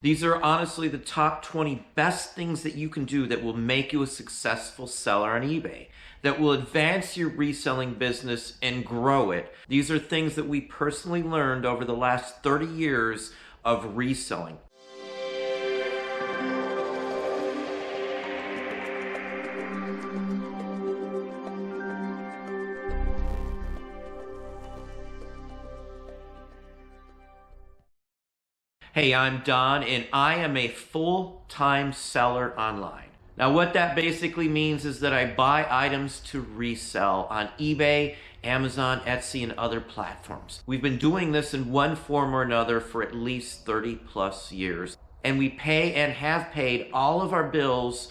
These are honestly the top 20 best things that you can do that will make you a successful seller on eBay, that will advance your reselling business and grow it. These are things that we personally learned over the last 30 years of reselling. Hey, I'm Don, and I am a full-time seller online. Now, what that basically means is that I buy items to resell on eBay, Amazon, Etsy, and other platforms. We've been doing this in one form or another for at least 30 plus years, and we pay and have paid all of our bills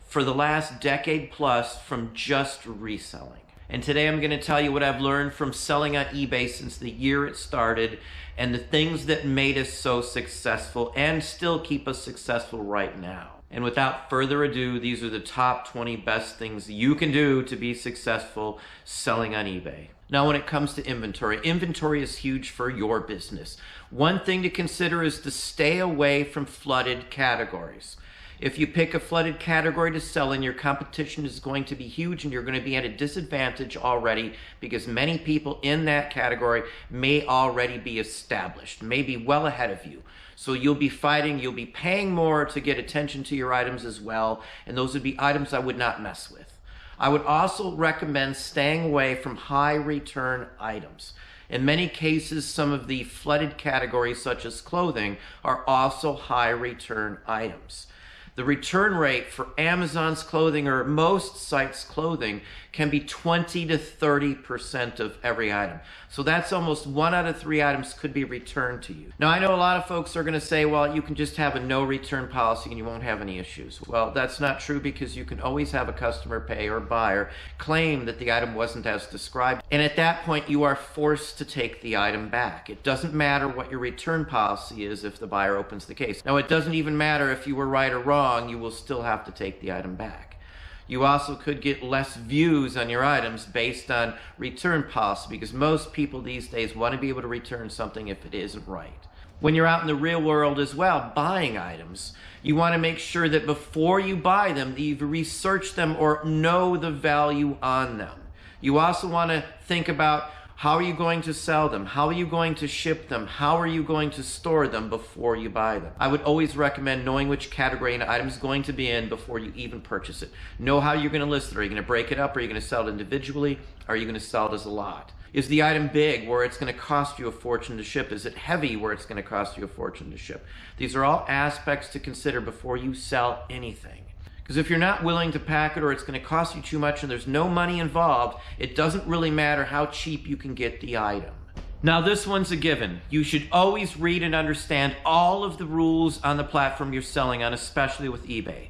for the last decade plus from just reselling. And today I'm going to tell you what I've learned from selling on eBay since the year it started and the things that made us so successful and still keep us successful right now. And without further ado, these are the top 20 best things you can do to be successful selling on eBay. Now, when it comes to inventory is huge for your business. One thing to consider is to stay away from flooded categories. If you pick a flooded category to sell in, your competition is going to be huge and you're going to be at a disadvantage already because many people in that category may already be established, may be well ahead of you. So you'll be fighting, you'll be paying more to get attention to your items as well, and those would be items I would not mess with. I would also recommend staying away from high return items. In many cases, some of the flooded categories such as clothing are also high return items. The return rate for Amazon's clothing or most sites' clothing can be 20 to 30% of every item. So that's almost 1 out of 3 items could be returned to you. Now, I know a lot of folks are going to say, well, you can just have a no return policy and you won't have any issues. Well, that's not true because you can always have a customer pay or buyer claim that the item wasn't as described. And at that point, you are forced to take the item back. It doesn't matter what your return policy is if the buyer opens the case. Now, it doesn't even matter if you were right or wrong, you will still have to take the item back. You also could get less views on your items based on return policy because most people these days want to be able to return something if it isn't right. When you're out in the real world as well, buying items, you want to make sure that before you buy them, that you've researched them or know the value on them. You also want to think about how are you going to sell them? How are you going to ship them? How are you going to store them before you buy them? I would always recommend knowing which category an item is going to be in before you even purchase it. Know how you're going to list it. Are you going to break it up? Are you going to sell it individually? Are you going to sell it as a lot? Is the item big where it's going to cost you a fortune to ship? Is it heavy where it's going to cost you a fortune to ship? These are all aspects to consider before you sell anything. Because if you're not willing to pack it or it's going to cost you too much and there's no money involved, it doesn't really matter how cheap you can get the item. Now, this one's a given. You should always read and understand all of the rules on the platform you're selling on, especially with eBay.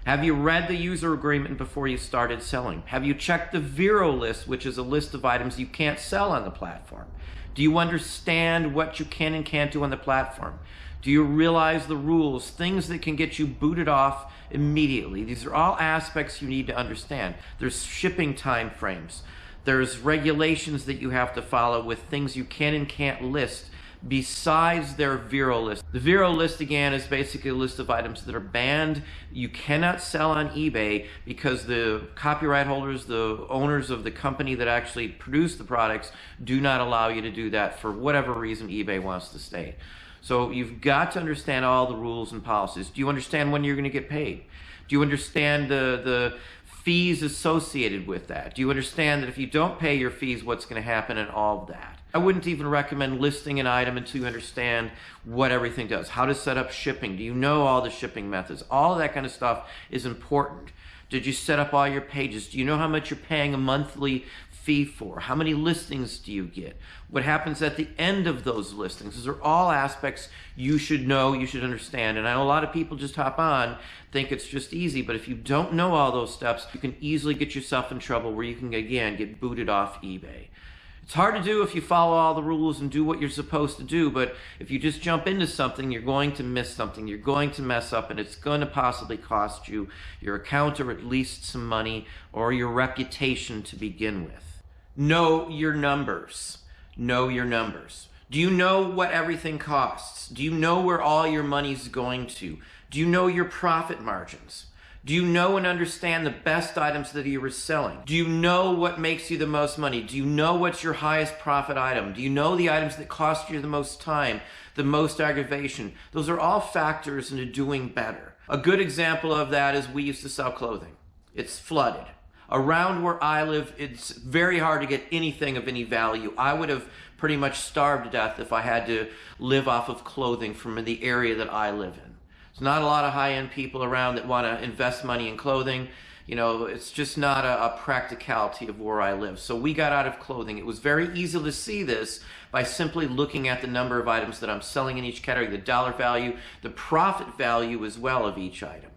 Have you read the user agreement before you started selling? Have you checked the Vero list, which is a list of items you can't sell on the platform? Do you understand what you can and can't do on the platform? Do you realize the rules, things that can get you booted off immediately? These are all aspects you need to understand. There's shipping time frames. There's regulations that you have to follow with things you can and can't list besides their Vero list. The Vero list, again, is basically a list of items that are banned. You cannot sell on eBay because the copyright holders, the owners of the company that actually produce the products, do not allow you to do that for whatever reason eBay wants to state. So you've got to understand all the rules and policies. Do you understand when you're going to get paid? Do you understand the fees associated with that? Do you understand that if you don't pay your fees, what's going to happen and all of that? I wouldn't even recommend listing an item until you understand what everything does. How to set up shipping. Do you know all the shipping methods? All of that kind of stuff is important. Did you set up all your pages? Do you know how much you're paying a monthly fee for? How many listings do you get? What happens at the end of those listings? These are all aspects you should know, you should understand. And I know a lot of people just hop on, think it's just easy, but if you don't know all those steps, you can easily get yourself in trouble where you can, again, get booted off eBay. It's hard to do if you follow all the rules and do what you're supposed to do, but if you just jump into something, you're going to miss something. You're going to mess up, and it's going to possibly cost you your account or at least some money or your reputation to begin with. Know your numbers. Know your numbers. Do you know what everything costs? Do you know where all your money's going to? Do you know your profit margins? Do you know and understand the best items that you are selling? Do you know what makes you the most money? Do you know what's your highest profit item? Do you know the items that cost you the most time, the most aggravation? Those are all factors into doing better. A good example of that is we used to sell clothing. It's flooded. Around where I live, it's very hard to get anything of any value. I would have pretty much starved to death if I had to live off of clothing from the area that I live in. There's not a lot of high-end people around that want to invest money in clothing. You know, it's just not a practicality of where I live. So we got out of clothing. It was very easy to see this by simply looking at the number of items that I'm selling in each category, the dollar value, the profit value as well of each item.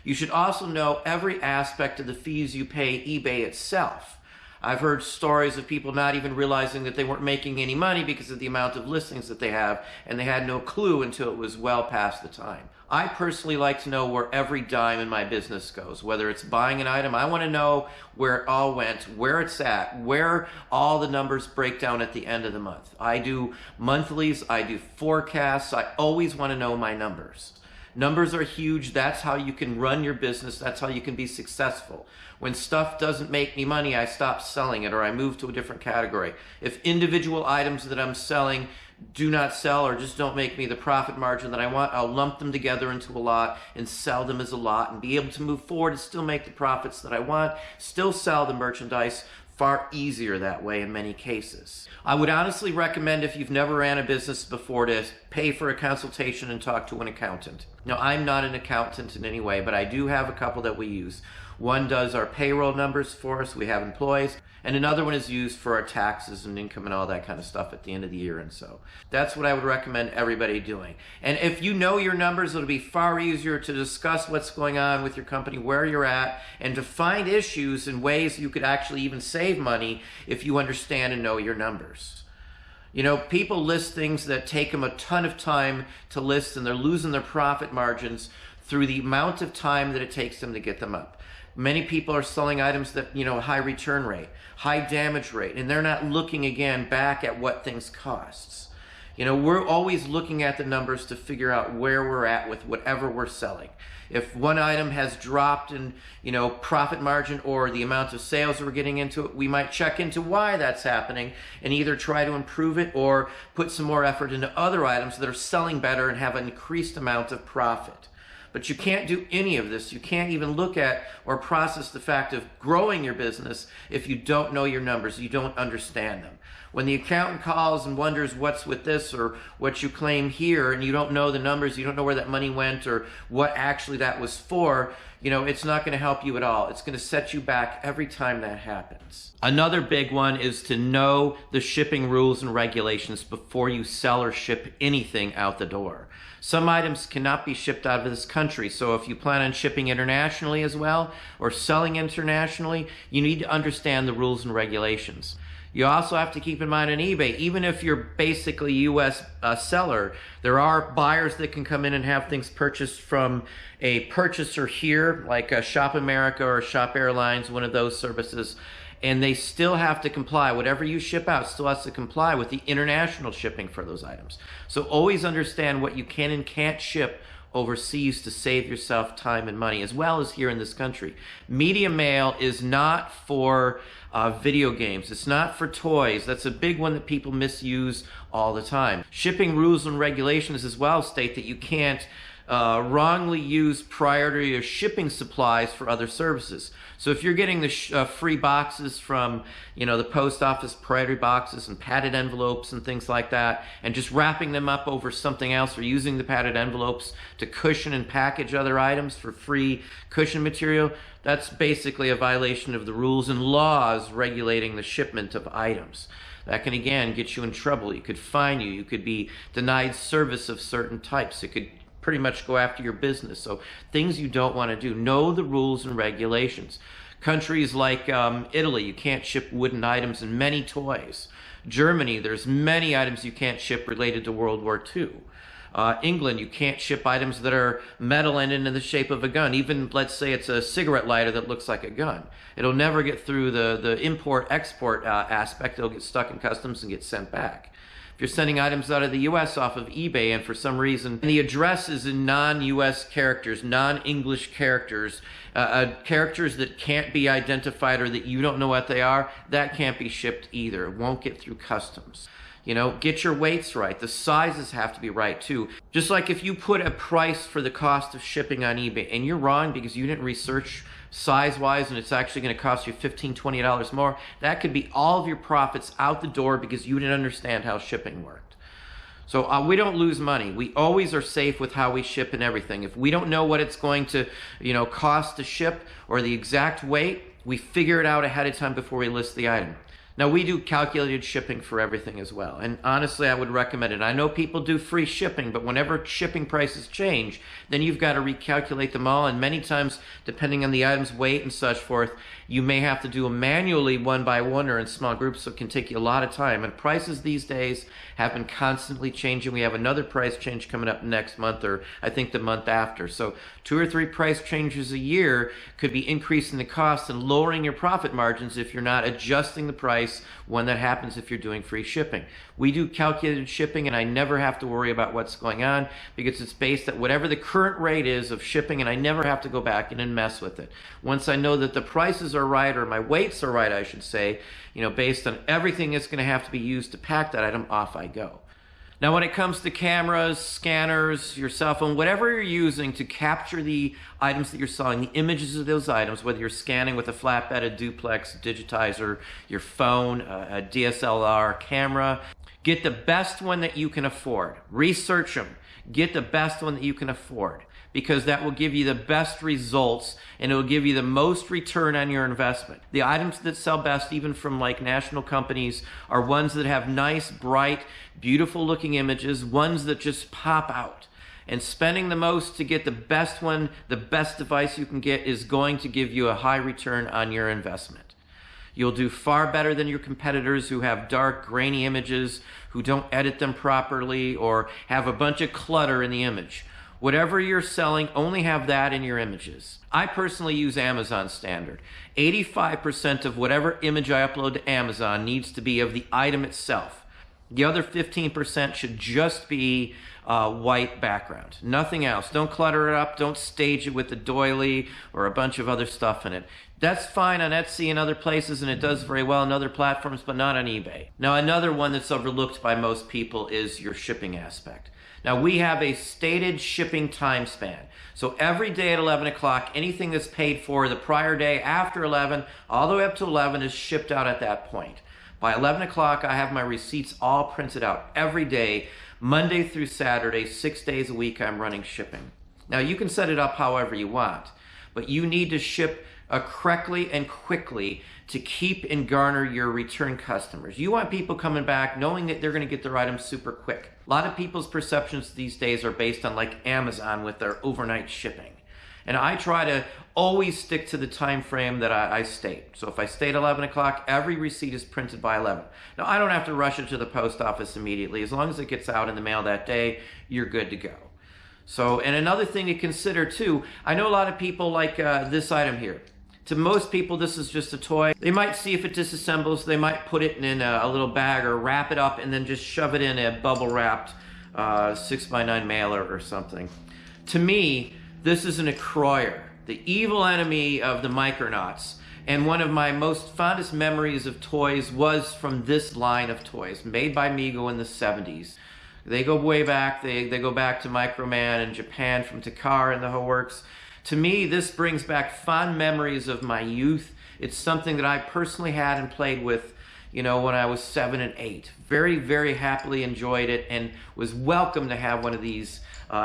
You should also know every aspect of the fees you pay eBay itself. I've heard stories of people not even realizing that they weren't making any money because of the amount of listings that they have, and they had no clue until it was well past the time. I personally like to know where every dime in my business goes. Whether it's buying an item, I want to know where it all went, where it's at, where all the numbers break down at the end of the month. I do monthlies, I do forecasts, I always want to know my numbers. Numbers are huge. That's how you can run your business. That's how you can be successful. When stuff doesn't make me money, I stop selling it or I move to a different category. If individual items that I'm selling do not sell or just don't make me the profit margin that I want, I'll lump them together into a lot and sell them as a lot and be able to move forward and still make the profits that I want, still sell the merchandise. Far easier that way in many cases. I would honestly recommend, if you've never ran a business before, to pay for a consultation and talk to an accountant. Now, I'm not an accountant in any way, but I do have a couple that we use. One does our payroll numbers for us, we have employees, and another one is used for our taxes and income and all that kind of stuff at the end of the year. And so that's what I would recommend everybody doing. And if you know your numbers, it'll be far easier to discuss what's going on with your company, where you're at, and to find issues and ways you could actually even save money if you understand and know your numbers. You know, people list things that take them a ton of time to list, and they're losing their profit margins through the amount of time that it takes them to get them up. Many people are selling items that, you know, high return rate, high damage rate, and they're not looking again back at what things costs. You know, we're always looking at the numbers to figure out where we're at with whatever we're selling. If one item has dropped in, you know, profit margin or the amount of sales we're getting into it, we might check into why that's happening and either try to improve it or put some more effort into other items that are selling better and have an increased amount of profit. But you can't do any of this. You can't even look at or process the fact of growing your business if you don't know your numbers, you don't understand them. When the accountant calls and wonders what's with this or what you claim here, and you don't know the numbers, you don't know where that money went or what actually that was for, you know, it's not going to help you at all. It's going to set you back every time that happens. Another big one is to know the shipping rules and regulations before you sell or ship anything out the door. Some items cannot be shipped out of this country, so if you plan on shipping internationally as well or selling internationally, you need to understand the rules and regulations. You also have to keep in mind on eBay, even if you're basically a U.S. Seller, there are buyers that can come in and have things purchased from a purchaser here, like a Shop America or Shop Airlines, one of those services, and they still have to comply. Whatever you ship out still has to comply with the international shipping for those items. So always understand what you can and can't ship overseas to save yourself time and money, as well as here in this country. Media mail is not for video games. It's not for toys. That's a big one that people misuse all the time. Shipping rules and regulations as well state that you can't wrongly use priority of shipping supplies for other services. So if you're getting the free boxes from, you know, the post office, priority boxes and padded envelopes and things like that, and just wrapping them up over something else or using the padded envelopes to cushion and package other items for free cushion material, that's basically a violation of the rules and laws regulating the shipment of items. That can, again, get you in trouble. It could fine you. You could be denied service of certain types. It could pretty much go after your business. So things you don't want to do. Know the rules and regulations. Countries like Italy, you can't ship wooden items and many toys. Germany, there's many items you can't ship related to World War II. England, you can't ship items that are metal and in the shape of a gun. Even, let's say it's a cigarette lighter that looks like a gun. It'll never get through the import-export aspect. It'll get stuck in customs and get sent back. If you're sending items out of the US off of eBay and for some reason the address is in non-US characters, non-English characters, characters that can't be identified or that you don't know what they are, that can't be shipped either. It won't get through customs. You know, get your weights right. The sizes have to be right too. Just like if you put a price for the cost of shipping on eBay and you're wrong because you didn't research size-wise and it's actually going to cost you $15, $20 more, that could be all of your profits out the door because you didn't understand how shipping worked. So we don't lose money. We always are safe with how we ship and everything. If we don't know what it's going to, cost to ship or the exact weight, we figure it out ahead of time before we list the item. Now, we do calculated shipping for everything as well. And honestly, I would recommend it. I know people do free shipping, but whenever shipping prices change, then you've got to recalculate them all. And many times, depending on the item's weight and such forth, you may have to do them manually one by one or in small groups, so it can take you a lot of time. And prices these days have been constantly changing. We have another price change coming up next month, or I think the month after. So 2 or 3 price changes a year could be increasing the cost and lowering your profit margins if you're not adjusting the price when that happens if you're doing free shipping. We do calculated shipping and I never have to worry about what's going on because it's based at whatever the current rate is of shipping, and I never have to go back in and mess with it. Once I know that the prices are right, or my weights are right, I should say, based on everything that's going to have to be used to pack that item, off I go. Now, when it comes to cameras, scanners, your cell phone, whatever you're using to capture the items that you're selling, the images of those items, whether you're scanning with a flatbed, a duplex, a digitizer, your phone, a DSLR camera, get the best one that you can afford. Research them. Get the best one that you can afford, because that will give you the best results and it will give you the most return on your investment. The items that sell best, even from like national companies, are ones that have nice, bright, beautiful looking images, ones that just pop out. And spending the most to get the best one, the best device you can get, is going to give you a high return on your investment. You'll do far better than your competitors who have dark, grainy images, who don't edit them properly, or have a bunch of clutter in the image. Whatever you're selling, only have that in your images. I personally use Amazon standard. 85% of whatever image I upload to Amazon needs to be of the item itself. The other 15% should just be white background, nothing else. Don't clutter it up. Don't stage it with a doily or a bunch of other stuff in it. That's fine on Etsy and other places, and it does very well on other platforms, but not on eBay. Now, another one that's overlooked by most people is your shipping aspect. Now, we have a stated shipping time span. So every day at 11 o'clock, anything that's paid for the prior day after 11, all the way up to 11, is shipped out at that point. By 11 o'clock, I have my receipts all printed out every day, Monday through Saturday, 6 days a week. I'm running shipping. Now, you can set it up however you want, but you need to ship correctly and quickly to keep and garner your return customers. You want people coming back knowing that they're going to get their items super quick. A lot of people's perceptions these days are based on like Amazon with their overnight shipping. And I try to always stick to the time frame that I state. So if I state 11 o'clock, every receipt is printed by 11. Now, I don't have to rush it to the post office immediately. As long as it gets out in the mail that day, you're good to go. So, and another thing to consider too, I know a lot of people like this item here. To most people, this is just a toy. They might see if it disassembles, they might put it in a little bag or wrap it up and then just shove it in a bubble wrapped 6x9 mailer or something. To me, this is an Acroyer, the evil enemy of the Micronauts. And one of my most fondest memories of toys was from this line of toys, made by Mego in the 70s. They go way back, they go back to Microman in Japan from Takara and the whole works. To me, this brings back fond memories of my youth. It's something that I personally had and played with, when I was 7 and 8. Very, very happily enjoyed it and was welcome to have one of these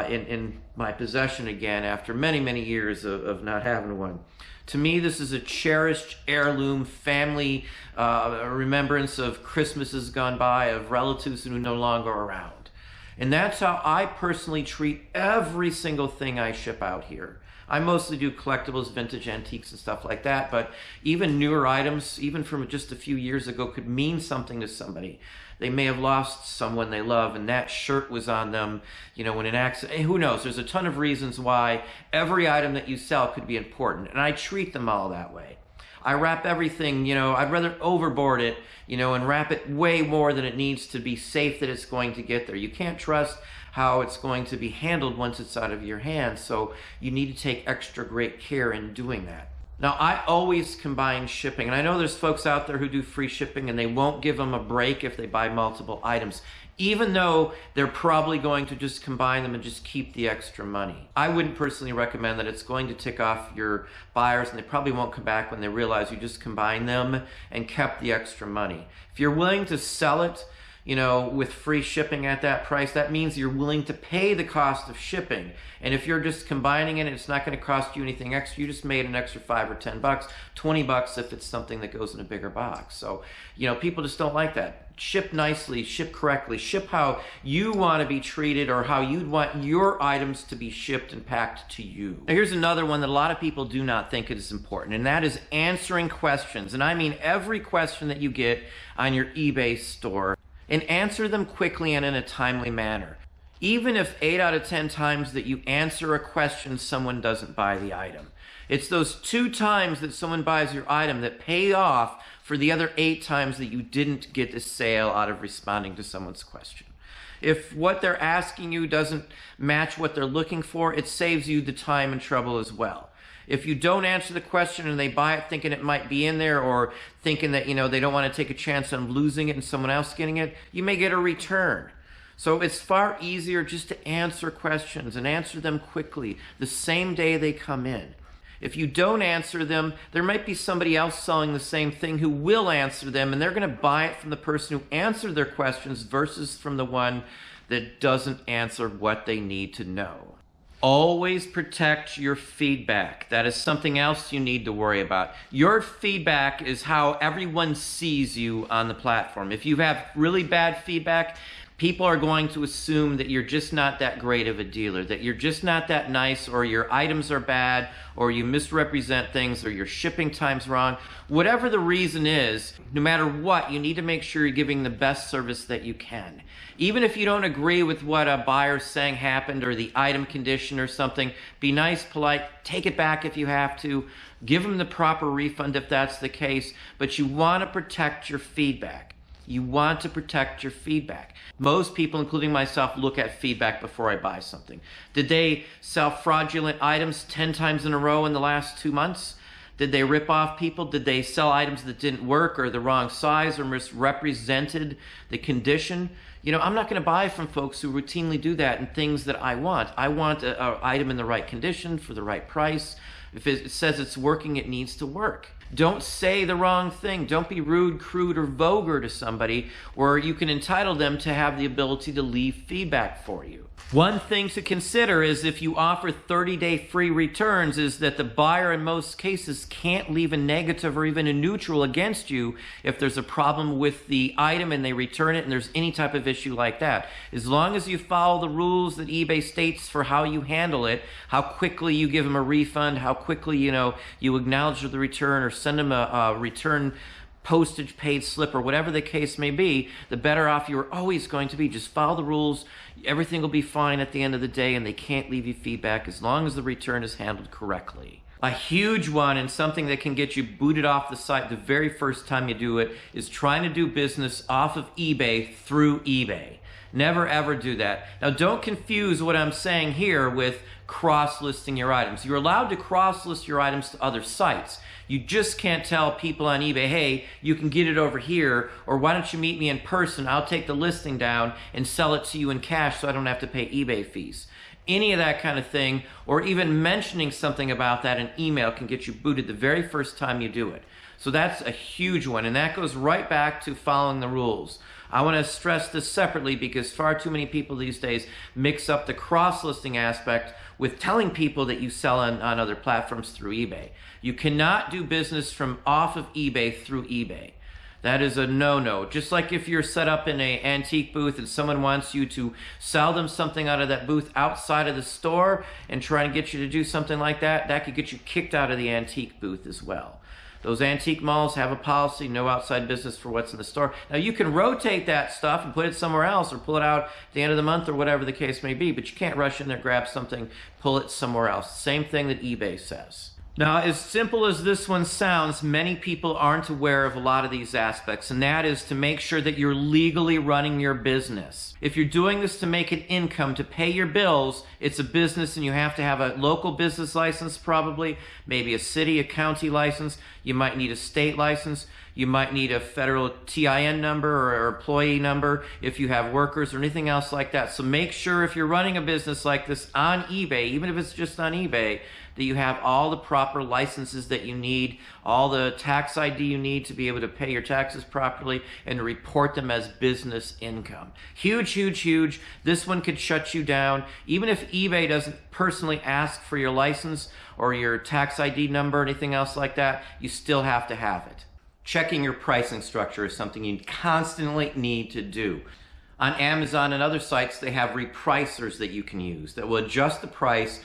in my possession again after many, many years of not having one. To me, this is a cherished heirloom family remembrance of Christmases gone by, of relatives who are no longer around. And that's how I personally treat every single thing I ship out here. I mostly do collectibles, vintage antiques and stuff like that, but even newer items, even from just a few years ago, could mean something to somebody. They may have lost someone they love and that shirt was on them, when an accident, who knows? There's a ton of reasons why every item that you sell could be important, and I treat them all that way. I wrap everything, I'd rather overboard it, and wrap it way more than it needs to be safe that it's going to get there. You can't trust how it's going to be handled once it's out of your hands, so you need to take extra great care in doing that. Now, I always combine shipping, and I know there's folks out there who do free shipping and they won't give them a break if they buy multiple items, even though they're probably going to just combine them and just keep the extra money. I wouldn't personally recommend that. It's going to tick off your buyers, and they probably won't come back when they realize you just combined them and kept the extra money. If you're willing to sell it, with free shipping at that price, that means you're willing to pay the cost of shipping. And if you're just combining it, it's not going to cost you anything extra. You just made an extra $5 or $10, $20 if it's something that goes in a bigger box. So, people just don't like that. Ship nicely, ship correctly, ship how you want to be treated or how you'd want your items to be shipped and packed to you. Now, here's another one that a lot of people do not think is important, and that is answering questions. And I mean every question that you get on your eBay store, and answer them quickly and in a timely manner. Even if 8 out of 10 times that you answer a question, someone doesn't buy the item. It's those 2 times that someone buys your item that pay off for the other 8 times that you didn't get a sale out of responding to someone's question. If what they're asking you doesn't match what they're looking for, it saves you the time and trouble as well. If you don't answer the question and they buy it thinking it might be in there, or thinking that, they don't want to take a chance on losing it and someone else getting it, you may get a return. So it's far easier just to answer questions and answer them quickly the same day they come in. If you don't answer them, there might be somebody else selling the same thing who will answer them, and they're going to buy it from the person who answered their questions versus from the one that doesn't answer what they need to know. Always protect your feedback. That is something else you need to worry about. Your feedback is how everyone sees you on the platform. If you have really bad feedback, people are going to assume that you're just not that great of a dealer, that you're just not that nice, or your items are bad, or you misrepresent things, or your shipping time's wrong. Whatever the reason is, no matter what, you need to make sure you're giving the best service that you can. Even if you don't agree with what a buyer's saying happened, or the item condition or something, be nice, polite, take it back if you have to, give them the proper refund if that's the case, but you want to protect your feedback. You want to protect your feedback. Most people, including myself, look at feedback before I buy something. Did they sell fraudulent items 10 times in a row in the last 2 months? Did they rip off people? Did they sell items that didn't work, or the wrong size, or misrepresented the condition? I'm not going to buy from folks who routinely do that and things that I want. I want an item in the right condition for the right price. If it says it's working, it needs to work. Don't say the wrong thing. Don't be rude, crude, or vulgar to somebody where you can entitle them to have the ability to leave feedback for you. One thing to consider is if you offer 30-day free returns, is that the buyer in most cases can't leave a negative or even a neutral against you if there's a problem with the item and they return it and there's any type of issue like that. As long as you follow the rules that eBay states for how you handle it, how quickly you give them a refund, how quickly you acknowledge the return or send them a return postage paid slip or whatever the case may be, the better off you're always going to be. Just follow the rules. Everything will be fine at the end of the day, and they can't leave you feedback as long as the return is handled correctly. A huge one, and something that can get you booted off the site the very first time you do it, is trying to do business off of eBay through eBay. Never ever do that. Now, don't confuse what I'm saying here with cross-listing your items. You're allowed to cross-list your items to other sites. You just can't tell people on eBay, hey, you can get it over here, or why don't you meet me in person? I'll take the listing down and sell it to you in cash so I don't have to pay eBay fees. Any of that kind of thing, or even mentioning something about that in email, can get you booted the very first time you do it. So that's a huge one, and that goes right back to following the rules. I want to stress this separately because far too many people these days mix up the cross-listing aspect with telling people that you sell on other platforms through eBay. You cannot do business from off of eBay through eBay. That is a no-no. Just like if you're set up in an antique booth and someone wants you to sell them something out of that booth outside of the store and try to get you to do something like that, that could get you kicked out of the antique booth as well. Those antique malls have a policy, no outside business for what's in the store. Now, you can rotate that stuff and put it somewhere else or pull it out at the end of the month or whatever the case may be, but you can't rush in there, grab something, pull it somewhere else. Same thing that eBay says. Now, as simple as this one sounds, many people aren't aware of a lot of these aspects, and that is to make sure that you're legally running your business. If you're doing this to make an income, to pay your bills, it's a business and you have to have a local business license probably, maybe a city, a county license. You might need a state license. You might need a federal TIN number or employee number if you have workers or anything else like that. So make sure if you're running a business like this on eBay, even if it's just on eBay, that you have all the proper licenses that you need, all the tax ID you need to be able to pay your taxes properly and to report them as business income. Huge, huge, huge. This one could shut you down. Even if eBay doesn't personally ask for your license or your tax ID number or anything else like that, you still have to have it. Checking your pricing structure is something you constantly need to do. On Amazon and other sites, they have repricers that you can use that will adjust the price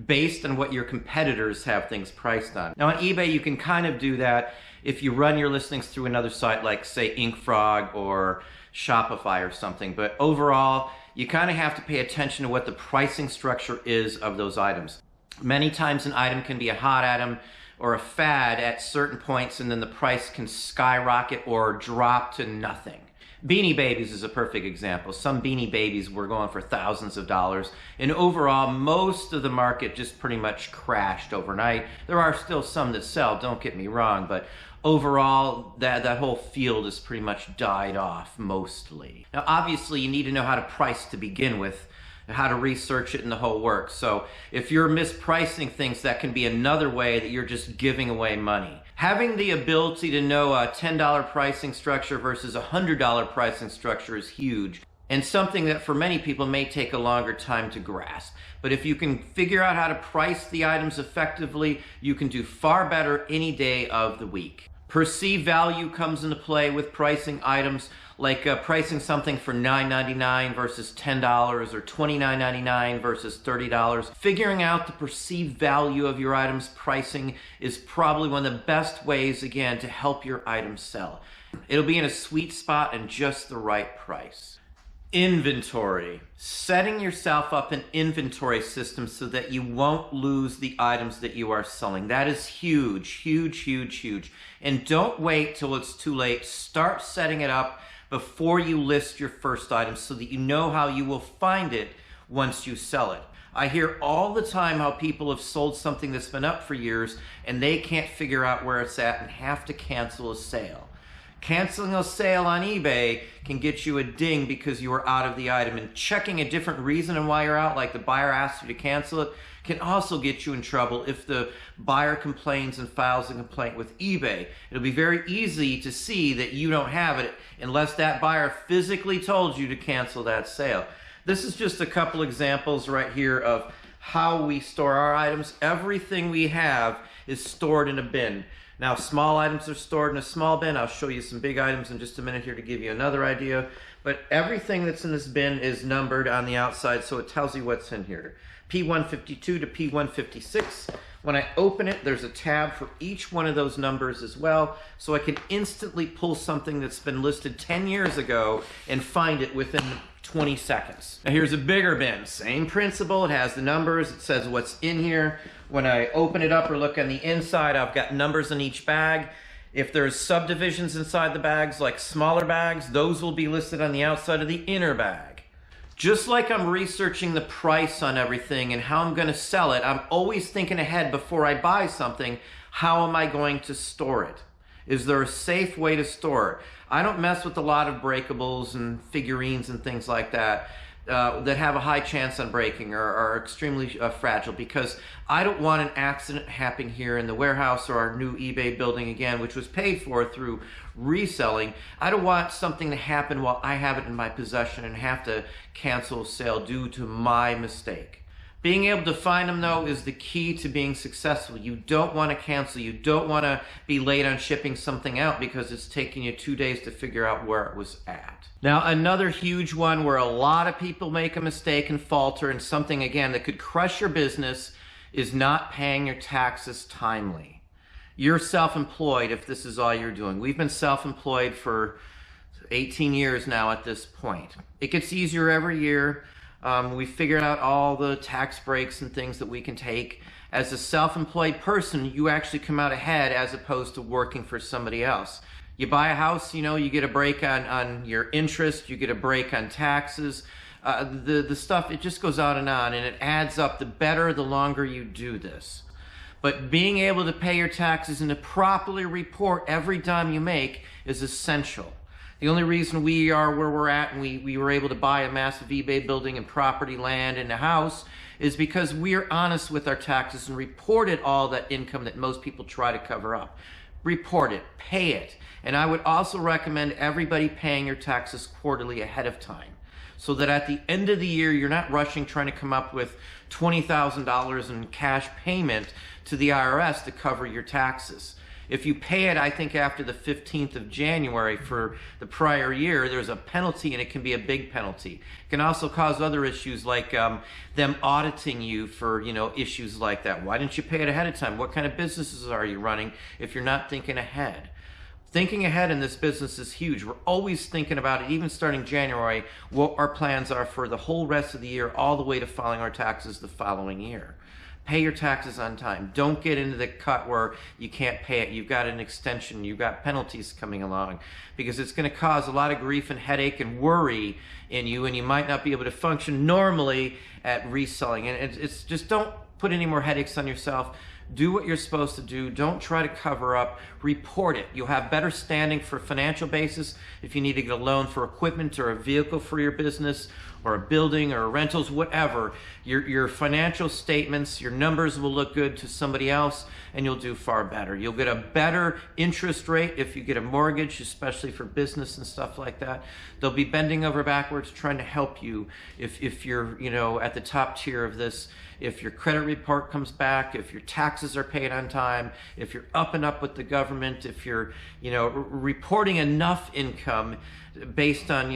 based on what your competitors have things priced on. Now on eBay, you can kind of do that if you run your listings through another site like say InkFrog or Shopify or something. But overall, you kind of have to pay attention to what the pricing structure is of those items. Many times an item can be a hot item or a fad at certain points, and then the price can skyrocket or drop to nothing. Beanie Babies is a perfect example. Some Beanie Babies were going for thousands of dollars, and overall most of the market just pretty much crashed overnight. There are still some that sell, don't get me wrong, but overall that whole field has pretty much died off mostly. Now obviously you need to know how to price to begin with, how to research it and the whole works. So if you're mispricing things, that can be another way that you're just giving away money. Having the ability to know a $10 pricing structure versus a $100 pricing structure is huge, and something that for many people may take a longer time to grasp. But if you can figure out how to price the items effectively, you can do far better any day of the week. Perceived value comes into play with pricing items, like pricing something for $9.99 versus $10 or $29.99 versus $30. Figuring out the perceived value of your item's pricing is probably one of the best ways, again, to help your item sell. It'll be in a sweet spot and just the right price. Inventory. Setting yourself up an inventory system so that you won't lose the items that you are selling. That is huge, huge, huge, huge. And don't wait till it's too late. Start setting it up before you list your first item so that you know how you will find it once you sell it. I hear all the time how people have sold something that's been up for years and they can't figure out where it's at and have to cancel a sale. Canceling a sale on eBay can get you a ding because you are out of the item, and checking a different reason and why you're out, like the buyer asked you to cancel it, can also get you in trouble if the buyer complains and files a complaint with eBay. It'll be very easy to see that you don't have it unless that buyer physically told you to cancel that sale. This is just a couple examples right here of how we store our items. Everything we have is stored in a bin. Now, small items are stored in a small bin. I'll show you some big items in just a minute here to give you another idea. But everything that's in this bin is numbered on the outside, so it tells you what's in here. P152 to P156. When I open it, there's a tab for each one of those numbers as well, so I can instantly pull something that's been listed 10 years ago and find it within 20 seconds. Now here's a bigger bin. Same principle. It has the numbers. It says what's in here. When I open it up or look on the inside, I've got numbers in each bag. If there's subdivisions inside the bags, like smaller bags, those will be listed on the outside of the inner bag. Just like I'm researching the price on everything and how I'm going to sell it, I'm always thinking ahead before I buy something, how am I going to store it? Is there a safe way to store it? I don't mess with a lot of breakables and figurines and things like that that have a high chance on breaking or are extremely fragile, because I don't want an accident happening here in the warehouse or our new eBay building again, which was paid for through reselling. I don't want something to happen while I have it in my possession and have to cancel a sale due to my mistake. Being able to find them, though, is the key to being successful. You don't want to cancel. You don't want to be late on shipping something out because it's taking you 2 days to figure out where it was at. Now, another huge one where a lot of people make a mistake and falter, and something, again, that could crush your business, is not paying your taxes timely. You're self-employed if this is all you're doing. We've been self-employed for 18 years now at this point. It gets easier every year. We figured out all the tax breaks and things that we can take. As a self-employed person, you actually come out ahead as opposed to working for somebody else. You buy a house, you get a break on your interest, you get a break on taxes. The stuff, it just goes on, and it adds up. The better, the longer you do this. But being able to pay your taxes and to properly report every dime you make is essential. The only reason we are where we're at and we were able to buy a massive eBay building and property, land, and a house is because we are honest with our taxes and reported all that income that most people try to cover up. Report it, pay it. And I would also recommend everybody paying your taxes quarterly ahead of time, so that at the end of the year, you're not rushing trying to come up with $20,000 in cash payment to the IRS to cover your taxes. If you pay it, I think after the 15th of January for the prior year, there's a penalty, and it can be a big penalty. It can also cause other issues like them auditing you for issues like that. Why didn't you pay it ahead of time? What kind of businesses are you running if you're not thinking ahead? Thinking ahead in this business is huge. We're always thinking about it, even starting January, what our plans are for the whole rest of the year, all the way to filing our taxes the following year. Pay your taxes on time. Don't get into the cut where you can't pay it. You've got an extension. You've got penalties coming along, because it's going to cause a lot of grief and headache and worry in you, and you might not be able to function normally at reselling. And it's just, don't put any more headaches on yourself. Do what you're supposed to do. Don't try to cover up. Report it. You'll have better standing for financial basis if you need to get a loan for equipment or a vehicle for your business or a building or rentals, whatever. Your financial statements, your numbers will look good to somebody else, and you'll do far better. You'll get a better interest rate if you get a mortgage, especially for business and stuff like that. They'll be bending over backwards trying to help you if you're at the top tier of this. If your credit report comes back, if your taxes are paid on time, if you're up and up with the government, if you're reporting enough income based on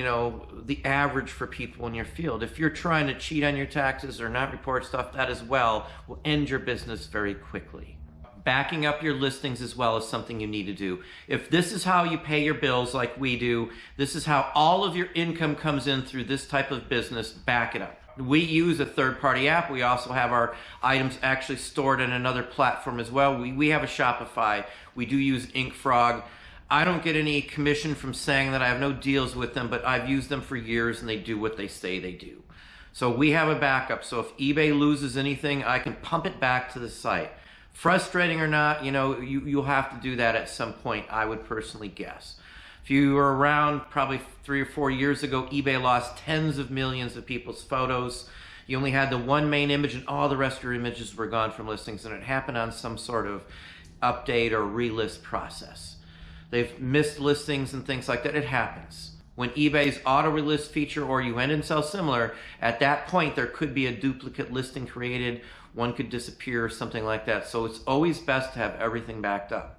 the average for people in your field. If you're trying to cheat on your taxes or not report stuff, that as well will end your business very quickly. Backing up your listings as well is something you need to do. If this is how you pay your bills like we do, this is how all of your income comes in through this type of business, back it up. We use a third-party app. We also have our items actually stored in another platform as well. We have a Shopify. We do use InkFrog. I don't get any commission from saying that. I have no deals with them, but I've used them for years, and they do what they say they do. So we have a backup. So if eBay loses anything, I can pump it back to the site. Frustrating or not, you'll have to do that at some point, I would personally guess. If you were around probably 3 or 4 years ago, eBay lost tens of millions of people's photos. You only had the one main image, and all the rest of your images were gone from listings, and it happened on some sort of update or relist process. They've missed listings and things like that. It happens. When eBay's auto-relist feature or you end and sell similar, at that point there could be a duplicate listing created. One could disappear or something like that. So it's always best to have everything backed up.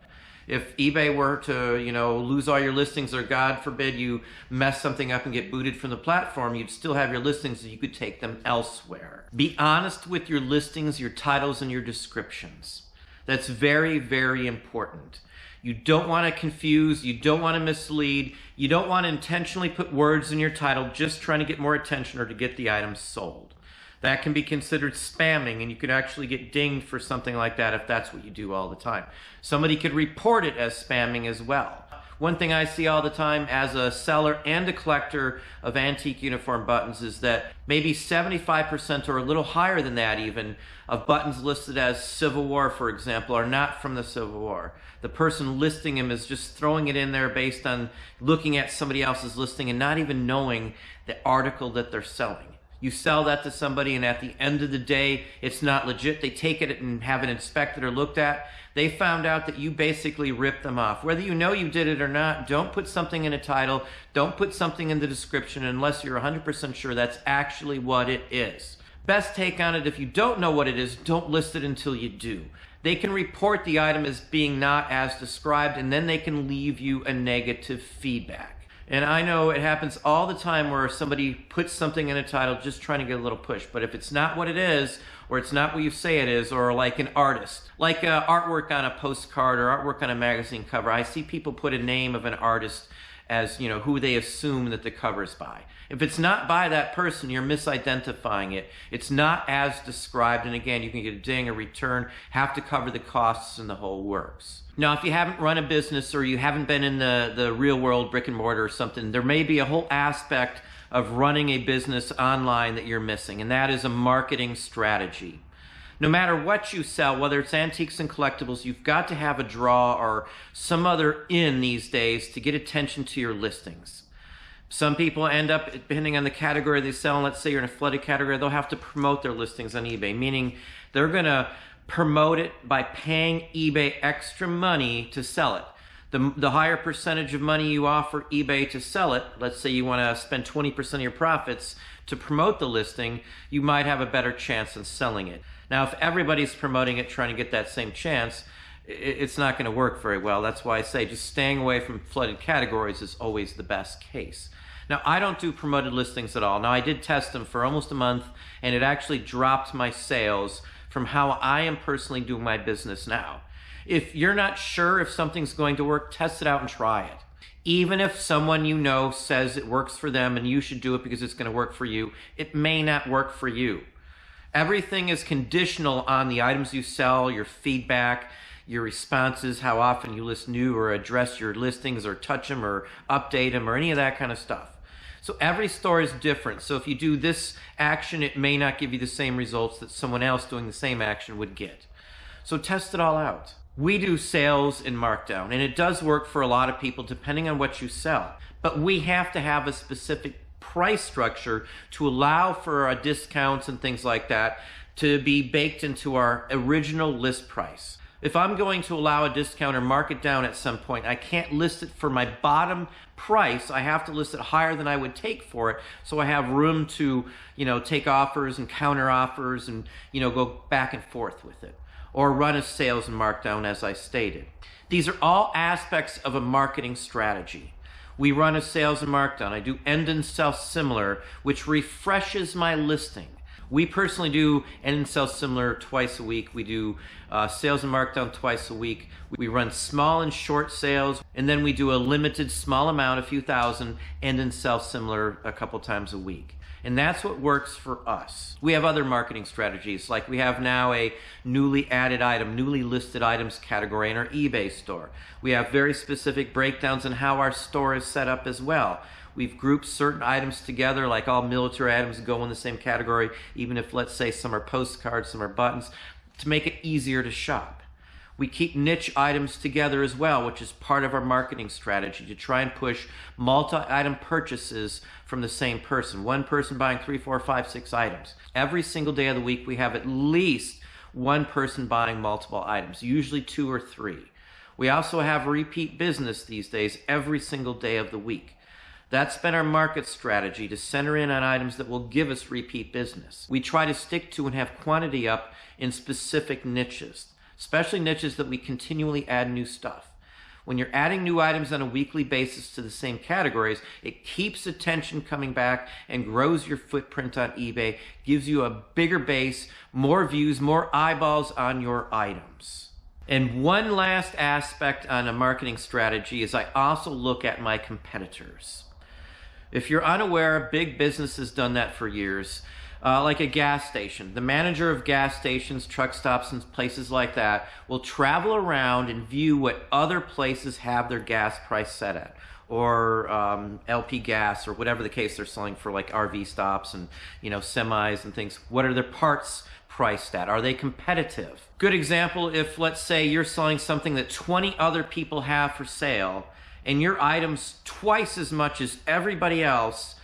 If eBay were to, lose all your listings, or God forbid you mess something up and get booted from the platform, you'd still have your listings and you could take them elsewhere. Be honest with your listings, your titles, and your descriptions. That's very, very important. You don't want to confuse, you don't want to mislead, you don't want to intentionally put words in your title just trying to get more attention or to get the item sold. That can be considered spamming, and you could actually get dinged for something like that if that's what you do all the time. Somebody could report it as spamming as well. One thing I see all the time as a seller and a collector of antique uniform buttons is that maybe 75% or a little higher than that even of buttons listed as Civil War, for example, are not from the Civil War. The person listing them is just throwing it in there based on looking at somebody else's listing and not even knowing the article that they're selling. You sell that to somebody, and at the end of the day, it's not legit. They take it and have it inspected or looked at. They found out that you basically ripped them off. Whether you know you did it or not, don't put something in a title, don't put something in the description unless you're 100% sure that's actually what it is. Best take on it, if you don't know what it is, don't list it until you do. They can report the item as being not as described, and then they can leave you a negative feedback. And I know it happens all the time where somebody puts something in a title just trying to get a little push. But if it's not what it is, or it's not what you say it is, or like an artist, like artwork on a postcard or artwork on a magazine cover, I see people put a name of an artist as, you know, who they assume that the cover's by. If it's not by that person, you're misidentifying it. It's not as described, and again, you can get a ding, a return, have to cover the costs, and the whole works. Now, if you haven't run a business or you haven't been in the real world, brick and mortar or something, there may be a whole aspect of running a business online that you're missing, and that is a marketing strategy. No matter what you sell, whether it's antiques and collectibles, you've got to have a draw or some other in these days to get attention to your listings. Some people end up, depending on the category they sell, and let's say you're in a flooded category, they'll have to promote their listings on eBay, meaning they're going to promote it by paying eBay extra money to sell it. The higher percentage of money you offer eBay to sell it, let's say you want to spend 20% of your profits to promote the listing, you might have a better chance in selling it. Now, if everybody's promoting it, trying to get that same chance, it's not going to work very well. That's why I say just staying away from flooded categories is always the best case. Now, I don't do promoted listings at all. Now, I did test them for almost a month, and it actually dropped my sales from how I am personally doing my business now. If you're not sure if something's going to work, test it out and try it. Even if someone you know says it works for them and you should do it because it's going to work for you, it may not work for you. Everything is conditional on the items you sell, your feedback, your responses, how often you list new or address your listings or touch them or update them or any of that kind of stuff. So every store is different. So if you do this action, it may not give you the same results that someone else doing the same action would get. So test it all out. We do sales in markdown, and it does work for a lot of people depending on what you sell. But we have to have a specific price structure to allow for discounts and things like that to be baked into our original list price. If I'm going to allow a discount or mark it down at some point, I can't list it for my bottom price. I have to list it higher than I would take for it, so I have room to, take offers and counter offers and, go back and forth with it, or run a sales and markdown as I stated. These are all aspects of a marketing strategy. We run a sales and markdown. I do end and sell similar, which refreshes my listing. We personally do end and sell similar twice a week. We do sales and markdown twice a week. We run small and short sales, and then we do a limited small amount, a few thousand, end and sell similar a couple times a week. And that's what works for us. We have other marketing strategies, like we have now a newly added item, newly listed items category in our eBay store. We have very specific breakdowns on how our store is set up as well. We've grouped certain items together, like all military items go in the same category, even if, let's say, some are postcards, some are buttons, to make it easier to shop. We keep niche items together as well, which is part of our marketing strategy, to try and push multi-item purchases from the same person. One person buying 3, 4, 5, 6 items. Every single day of the week, we have at least one person buying multiple items, usually 2 or 3. We also have repeat business these days every single day of the week. That's been our market strategy, to center in on items that will give us repeat business. We try to stick to and have quantity up in specific niches, especially niches that we continually add new stuff. When you're adding new items on a weekly basis to the same categories, it keeps attention coming back and grows your footprint on eBay, gives you a bigger base, more views, more eyeballs on your items. And one last aspect on a marketing strategy is I also look at my competitors. If you're unaware, big business has done that for years. Like a gas station. The manager of gas stations, truck stops, and places like that will travel around and view what other places have their gas price set at, or LP gas, or whatever the case they're selling for, like RV stops and semis and things. What are their parts priced at? Are they competitive? Good example, if let's say you're selling something that 20 other people have for sale, and your item's twice as much as everybody else,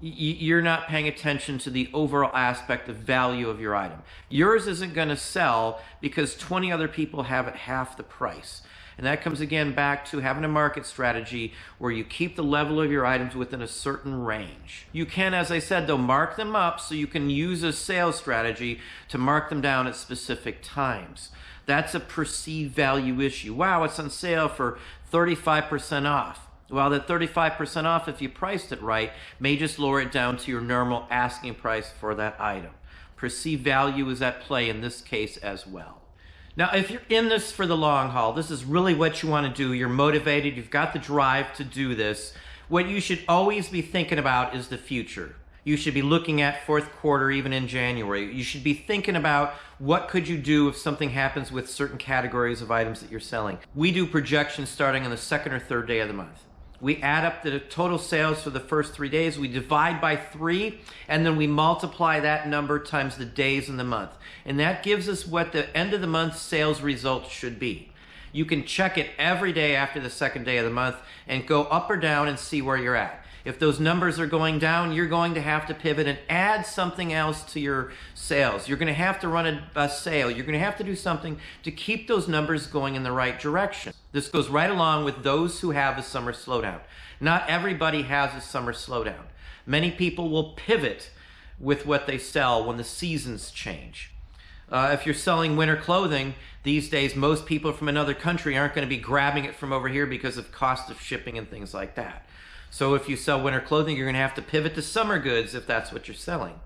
you're not paying attention to the overall aspect of value of your item. Yours isn't going to sell because 20 other people have it half the price. And that comes again back to having a market strategy where you keep the level of your items within a certain range. You can, as I said, though, mark them up so you can use a sales strategy to mark them down at specific times. That's a perceived value issue. Wow, it's on sale for 35% off. Well, that 35% off, if you priced it right, may just lower it down to your normal asking price for that item. Perceived value is at play in this case as well. Now, if you're in this for the long haul, this is really what you want to do. You're motivated, you've got the drive to do this. What you should always be thinking about is the future. You should be looking at fourth quarter, even in January. You should be thinking about what could you do if something happens with certain categories of items that you're selling. We do projections starting on the second or third day of the month. We add up the total sales for the first 3 days, we divide by 3, and then we multiply that number times the days in the month. And that gives us what the end of the month sales results should be. You can check it every day after the second day of the month and go up or down and see where you're at. If those numbers are going down, you're going to have to pivot and add something else to your sales. You're going to have to run a sale. You're going to have to do something to keep those numbers going in the right direction. This goes right along with those who have a summer slowdown. Not everybody has a summer slowdown. Many people will pivot with what they sell when the seasons change. If you're selling winter clothing, these days most people from another country aren't going to be grabbing it from over here because of cost of shipping and things like that. So if you sell winter clothing, you're going to have to pivot to summer goods if that's what you're selling.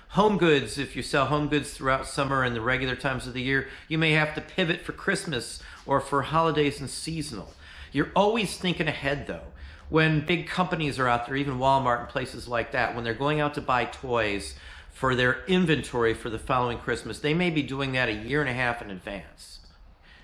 Home goods, if you sell home goods throughout summer and the regular times of the year, you may have to pivot for Christmas or for holidays and seasonal. You're always thinking ahead though. When big companies are out there, even Walmart and places like that, when they're going out to buy toys for their inventory for the following Christmas, they may be doing that a year and a half in advance.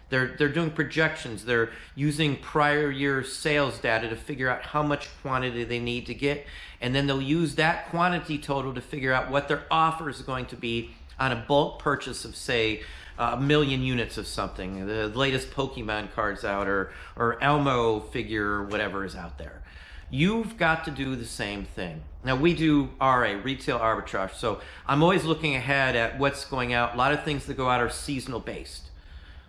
They're doing projections. They're using prior year sales data to figure out how much quantity they need to get, and then they'll use that quantity total to figure out what their offer is going to be on a bulk purchase of, say, 1 million units of something, the latest Pokemon cards out, or Elmo figure, or whatever is out there. You've got to do the same thing. Now, we do RA, retail arbitrage, so I'm always looking ahead at what's going out. A lot of things that go out are seasonal based.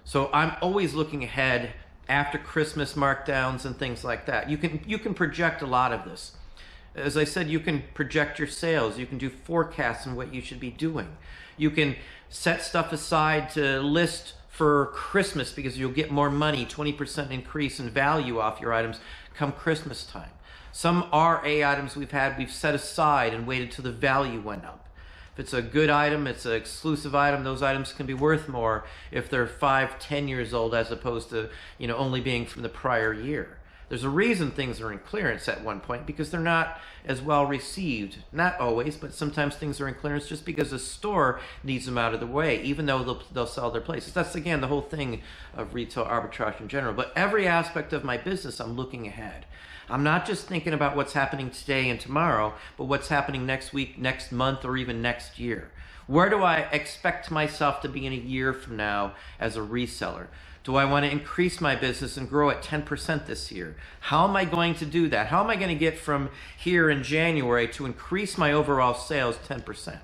So I'm always looking ahead after Christmas markdowns and things like that. You can project a lot of this. As I said, you can project your sales. You can do forecasts on what you should be doing. You can set stuff aside to list for Christmas because you'll get more money, 20% increase in value off your items come Christmas time. Some RA items we've set aside and waited till the value went up. If it's a good item, it's an exclusive item, those items can be worth more if they're 5, 10 years old as opposed to, only being from the prior year. There's a reason things are in clearance at one point because they're not as well received. Not always, but sometimes things are in clearance just because the store needs them out of the way, even though they'll sell their places. That's, again, the whole thing of retail arbitrage in general. But every aspect of my business, I'm looking ahead. I'm not just thinking about what's happening today and tomorrow, but what's happening next week, next month, or even next year. Where do I expect myself to be in a year from now as a reseller? Do I want to increase my business and grow at 10% this year? How am I going to do that? How am I going to get from here in January to increase my overall sales 10%?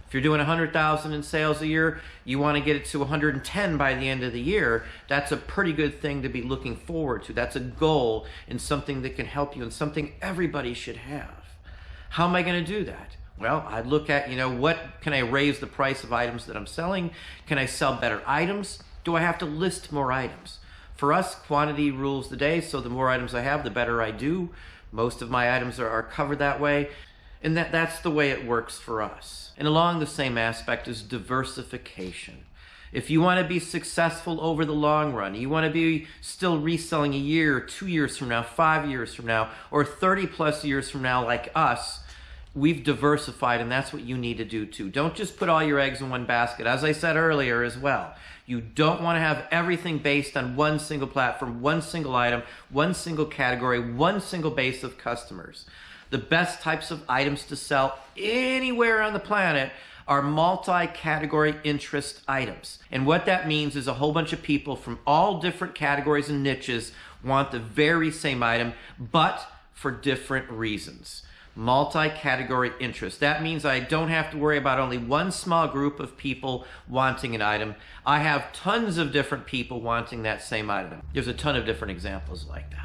If you're doing 100,000 in sales a year, you want to get it to 110 by the end of the year. That's a pretty good thing to be looking forward to. That's a goal and something that can help you and something everybody should have. How am I going to do that? Well, I'd look at, what can I raise the price of items that I'm selling? Can I sell better items? Do I have to list more items? For us, quantity rules the day, so the more items I have, the better I do. Most of my items are covered that way, and that's the way it works for us. And along the same aspect is diversification. If you want to be successful over the long run, you want to be still reselling a year, 2 years from now, 5 years from now, or 30 plus years from now like us, we've diversified, and that's what you need to do too. Don't just put all your eggs in one basket. As I said earlier as well, you don't want to have everything based on one single platform, one single item, one single category, one single base of customers. The best types of items to sell anywhere on the planet are multi-category interest items. And what that means is a whole bunch of people from all different categories and niches want the very same item, but for different reasons. Multi-category interest. That means I don't have to worry about only one small group of people wanting an item. I have tons of different people wanting that same item. There's a ton of different examples like that.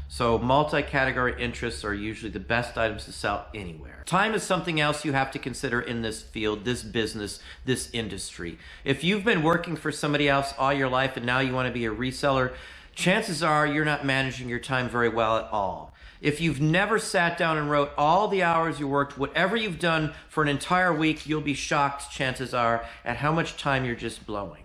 So multi-category interests are usually the best items to sell anywhere. Time is something else you have to consider in this field, this business, this industry. If you've been working for somebody else all your life and now you want to be a reseller, chances are you're not managing your time very well at all. If you've never sat down and wrote all the hours you worked, whatever you've done for an entire week, you'll be shocked, chances are, at how much time you're just blowing.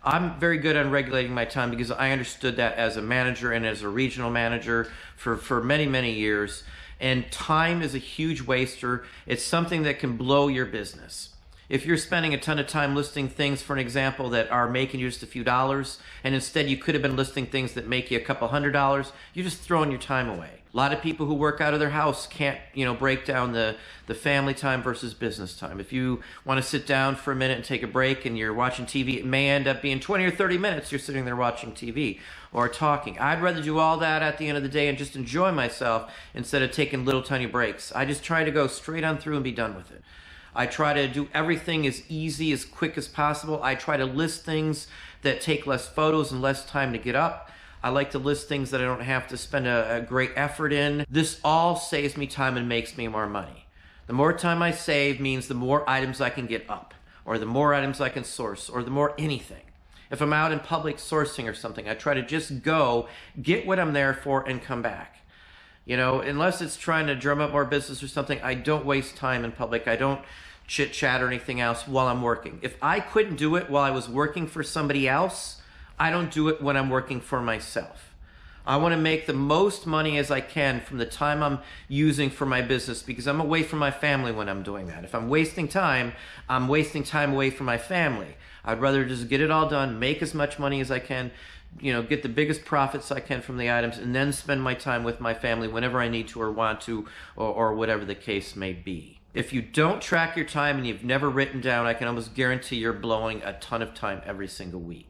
I'm very good on regulating my time because I understood that as a manager and as a regional manager for many, many years. And time is a huge waster. It's something that can blow your business. If you're spending a ton of time listing things, for an example, that are making you just a few dollars, and instead you could have been listing things that make you a couple $100, you're just throwing your time away. A lot of people who work out of their house can't, break down the family time versus business time. If you want to sit down for a minute and take a break and you're watching TV, it may end up being 20 or 30 minutes you're sitting there watching TV or talking. I'd rather do all that at the end of the day and just enjoy myself instead of taking little tiny breaks. I just try to go straight on through and be done with it. I try to do everything as easy, as quick as possible. I try to list things that take less photos and less time to get up. I like to list things that I don't have to spend a great effort in. This all saves me time and makes me more money. The more time I save means the more items I can get up, or the more items I can source, or the more anything. If I'm out in public sourcing or something, I try to just go, get what I'm there for, and come back. Unless it's trying to drum up more business or something, I don't waste time in public. I don't chit chat or anything else while I'm working. If I couldn't do it while I was working for somebody else, I don't do it when I'm working for myself. I want to make the most money as I can from the time I'm using for my business because I'm away from my family when I'm doing that. If I'm wasting time, I'm wasting time away from my family. I'd rather just get it all done, make as much money as I can, get the biggest profits I can from the items, and then spend my time with my family whenever I need to or want to, or whatever the case may be. If you don't track your time and you've never written down, I can almost guarantee you're blowing a ton of time every single week.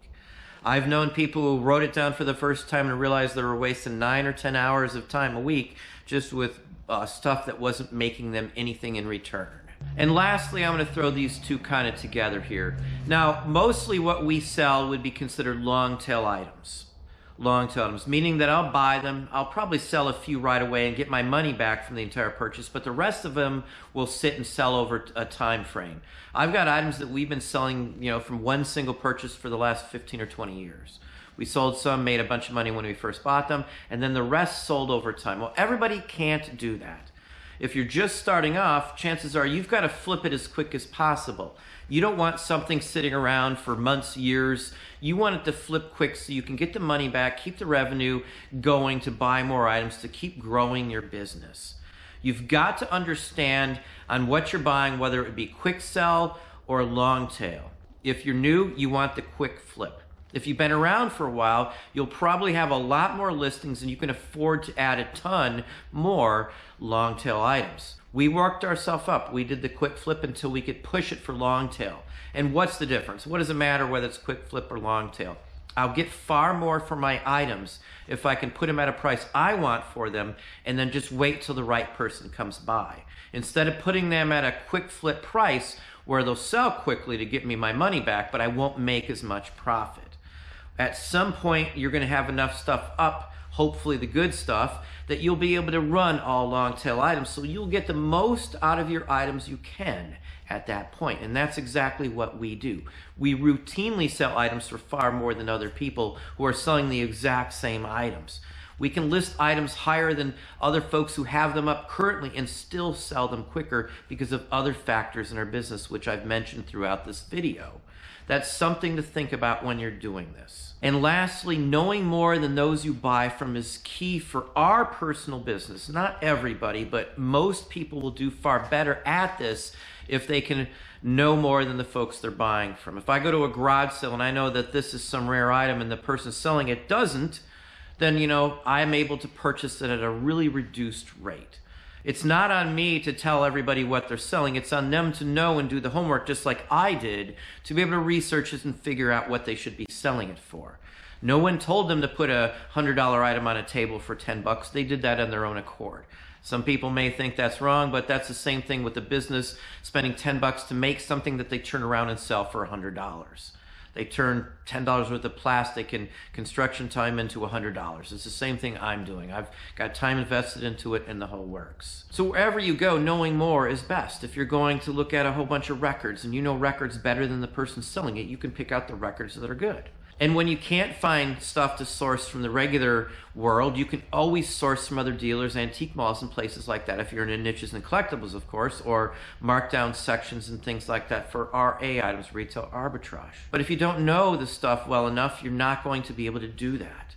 I've known people who wrote it down for the first time and realized they were wasting 9 or 10 hours of time a week just with stuff that wasn't making them anything in return. And lastly, I'm going to throw these two kind of together here. Now, mostly what we sell would be considered long tail items. Long tail items, meaning that I'll buy them, I'll probably sell a few right away and get my money back from the entire purchase, but the rest of them will sit and sell over a time frame. I've got items that we've been selling, from one single purchase for the last 15 or 20 years. We sold some, made a bunch of money when we first bought them, and then the rest sold over time. Well, everybody can't do that. If you're just starting off, chances are you've got to flip it as quick as possible. You don't want something sitting around for months, years. You want it to flip quick so you can get the money back, keep the revenue going to buy more items, to keep growing your business. You've got to understand on what you're buying, whether it be quick sell or long tail. If you're new, you want the quick flip. If you've been around for a while, you'll probably have a lot more listings and you can afford to add a ton more long tail items. We worked ourselves up. We did the quick flip until we could push it for long tail. And what's the difference? What does it matter whether it's quick flip or long tail? I'll get far more for my items if I can put them at a price I want for them and then just wait till the right person comes by. Instead of putting them at a quick flip price where they'll sell quickly to get me my money back, but I won't make as much profit. At some point, you're going to have enough stuff up, hopefully the good stuff, that you'll be able to run all long tail items, so you'll get the most out of your items you can at that point. And that's exactly what we do. We routinely sell items for far more than other people who are selling the exact same items. We can list items higher than other folks who have them up currently and still sell them quicker because of other factors in our business, which I've mentioned throughout this video. That's something to think about when you're doing this. And lastly, knowing more than those you buy from is key for our personal business. Not everybody, but most people will do far better at this if they can know more than the folks they're buying from. If I go to a garage sale and I know that this is some rare item and the person selling it doesn't, then I'm able to purchase it at a really reduced rate. It's not on me to tell everybody what they're selling. It's on them to know and do the homework just like I did to be able to research it and figure out what they should be selling it for. No one told them to put a $100 item on a table for 10 bucks. They did that on their own accord. Some people may think that's wrong, but that's the same thing with the business spending 10 bucks to make something that they turn around and sell for $100. They turn $10 worth of plastic and construction time into $100. It's the same thing I'm doing. I've got time invested into it and the whole works. So wherever you go, knowing more is best. If you're going to look at a whole bunch of records and you know records better than the person selling it, you can pick out the records that are good. And when you can't find stuff to source from the regular world, you can always source from other dealers, antique malls, and places like that. If you're into niches and collectibles, of course, or markdown sections and things like that for RA items, retail arbitrage. But if you don't know the stuff well enough, you're not going to be able to do that.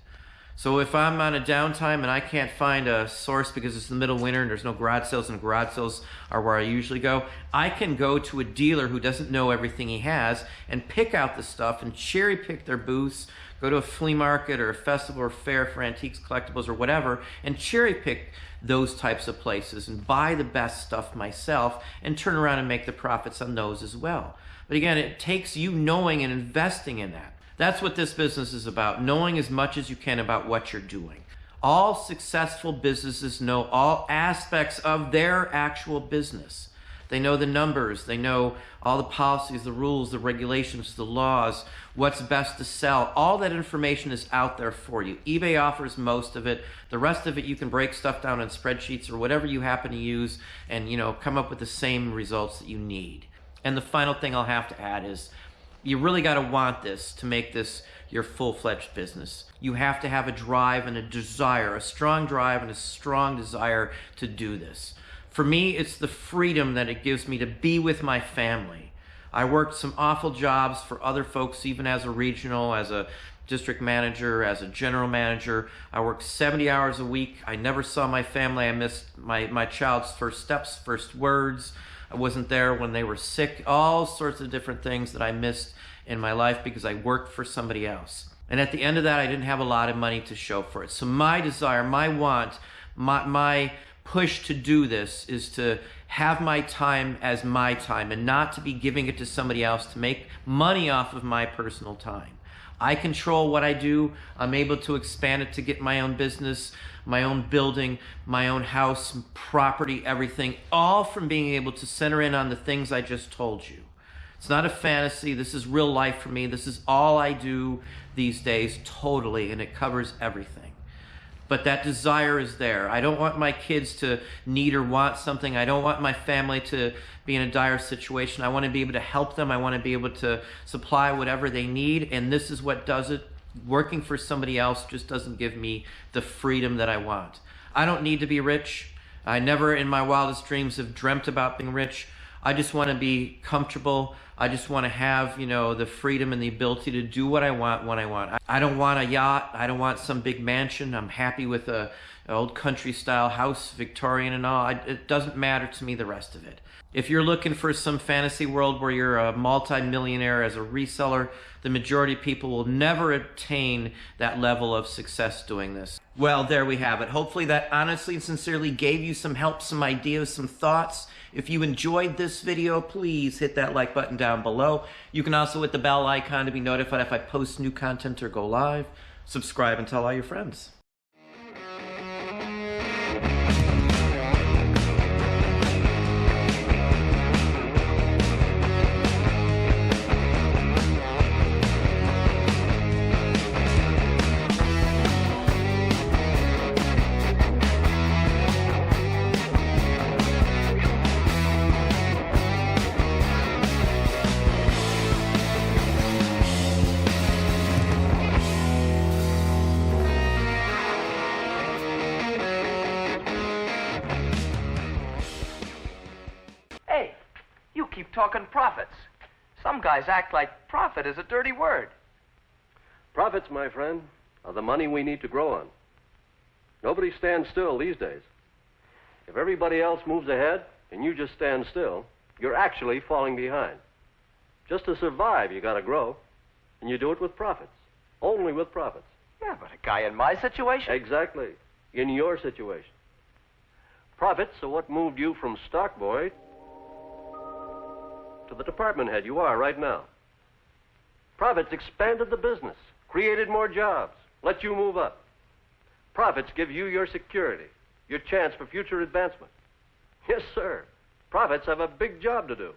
So if I'm on a downtime and I can't find a source because it's the middle of winter and there's no garage sales, and garage sales are where I usually go, I can go to a dealer who doesn't know everything he has and pick out the stuff and cherry pick their booths, go to a flea market or a festival or fair for antiques, collectibles, or whatever, and cherry pick those types of places and buy the best stuff myself and turn around and make the profits on those as well. But again, it takes you knowing and investing in that. That's what this business is about, knowing as much as you can about what you're doing. All successful businesses know all aspects of their actual business. They know the numbers, they know all the policies, the rules, the regulations, the laws, what's best to sell. All that information is out there for you. eBay offers most of it. The rest of it, you can break stuff down in spreadsheets or whatever you happen to use and, come up with the same results that you need. And the final thing I'll have to add is, you really got to want this to make this your full-fledged business. You have to have a drive and a desire, a strong drive and a strong desire to do this. For me, it's the freedom that it gives me to be with my family. I worked some awful jobs for other folks, even as a regional, as a district manager, as a general manager. I worked 70 hours a week. I never saw my family. I missed my child's first steps, first words. I wasn't there when they were sick. All sorts of different things that I missed in my life because I worked for somebody else. And at the end of that, I didn't have a lot of money to show for it. So my desire, my want, my push to do this is to have my time as my time and not to be giving it to somebody else to make money off of my personal time. I control what I do. I'm able to expand it to get my own business, my own building, my own house, property, everything, all from being able to center in on the things I just told you. It's not a fantasy. This is real life for me. This is all I do these days, totally, and it covers everything. But that desire is there. I don't want my kids to need or want something. I don't want my family to be in a dire situation. I want to be able to help them. I want to be able to supply whatever they need, and this is what does it. Working for somebody else just doesn't give me the freedom that I want. I don't need to be rich. I never in my wildest dreams have dreamt about being rich. I just want to be comfortable. I just want to have, the freedom and the ability to do what I want when I want. I don't want a yacht. I don't want some big mansion. I'm happy with an old country style house, Victorian and all. It doesn't matter to me, the rest of it. If you're looking for some fantasy world where you're a multi-millionaire as a reseller, the majority of people will never attain that level of success doing this. Well, there we have it. Hopefully that honestly and sincerely gave you some help, some ideas, some thoughts. If you enjoyed this video, please hit that like button down below. You can also hit the bell icon to be notified if I post new content or go live. Subscribe and tell all your friends. Keep talking profits. Some guys act like profit is a dirty word. Profits, my friend, are the money we need to grow on. Nobody stands still these days. If everybody else moves ahead and you just stand still, you're actually falling behind. Just to survive, you gotta grow, and you do it with profits. Only with profits. Yeah, but a guy in my situation? Exactly. In your situation. Profits are what moved you from stock boy to the department head you are right now. Profits expanded the business, created more jobs, let you move up. Profits give you your security, your chance for future advancement. Yes, sir. Profits have a big job to do.